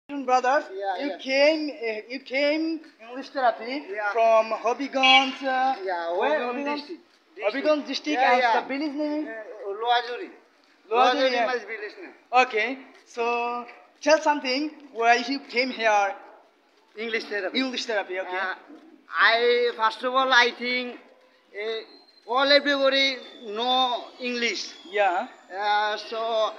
Brothers, Yeah, you yeah. came English therapy Yeah. from Hobbyganj. Yeah, Where Hobbyganj Hobbyganj? district. Hobbyganj district, Yeah, and yeah. the village name? Loajuri. Loajuri, yeah. must be listening. Okay, so tell something where you came here. English therapy. English therapy, okay. I first of all I think all everybody know English. Yeah. So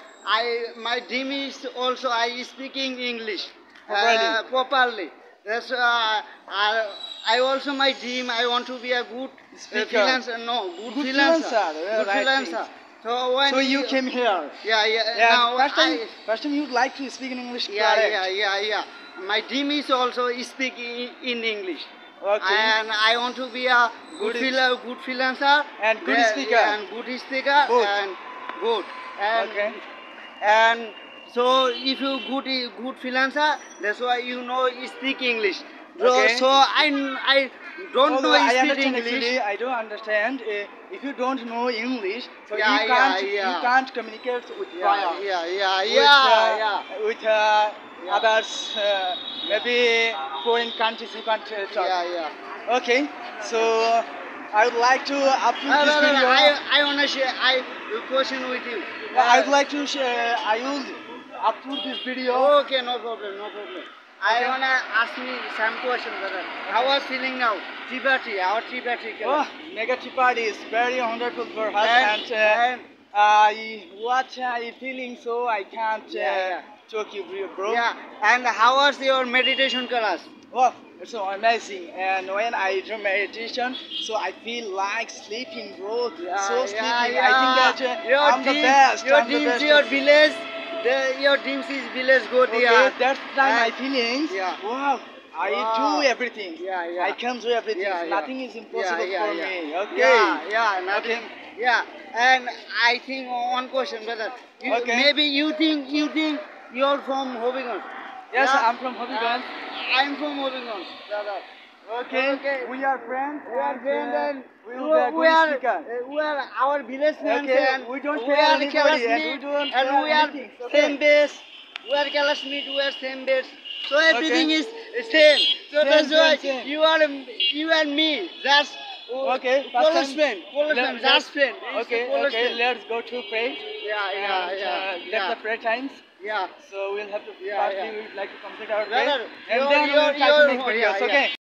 my dream is also I speaking English Properly. properly. That's I also my dream I want to be a good Speaker. freelancer. No, good Good freelancer. freelancer, Good right freelancer. things. So when So you came here. yeah. Yeah. Now First time you'd like to speak in English. yeah, correct? yeah. My dream is also speak in English. Okay. And I want to be a good freelancer And good speaker. and good speaker Both. and good. And, Okay. And so if you good freelancer, that's why you know speak English. Okay. So I don't Although know I speak understand English. actually, I don't understand. If you don't know English, so Yeah, you can't communicate with Yeah, with Yeah. others. Maybe foreign countries you can't talk. Yeah. Okay, so I would like to upload this video. I wanna share question with you. I would like to share. I will upload this video. Okay, no problem. I wanna ask me some question, brother. How was feeling now? Tea party, our tea party. Oh, mega tea party is very wonderful for us, And- what I feeling so I can't Yeah. talk you, bro. Yeah, and how was your meditation class? Oh, it's so amazing. And when I do meditation, so I feel like sleeping, bro. So sleeping. I think that I'm the best. Your I'm the dreams, best. your village, your dreams is village good. Okay, Yeah. that's time my And- feelings. Yeah. Wow. I Wow. do everything. Yeah. I can do everything. Yeah. Nothing is impossible for me. Okay. Yeah, nothing. Okay. Yeah, and I think one question, brother. Okay. Maybe you think you're from Hobbyganj. Yes, Yeah? I'm from Hobbyganj. I'm from Hobbyganj, brother. Okay. We are friends. We are friends and we will be a good speaker. we are our village friends Okay, and we don't we fear are anybody and we classmates don't and fear we are anything, okay? same base. We are classmates, we are same base. So everything is same. So Same, that's why same. you and me, that's Okay. close friend, just friend. It's Okay. close Okay. friend. Let's go to pray. Yeah. That's the prayer times. Yeah. So we'll have to Yeah, firstly yeah. we'd like to complete our prayer, Brother, and you're- then we'll you're- try to you're- make videos. yeah. Okay.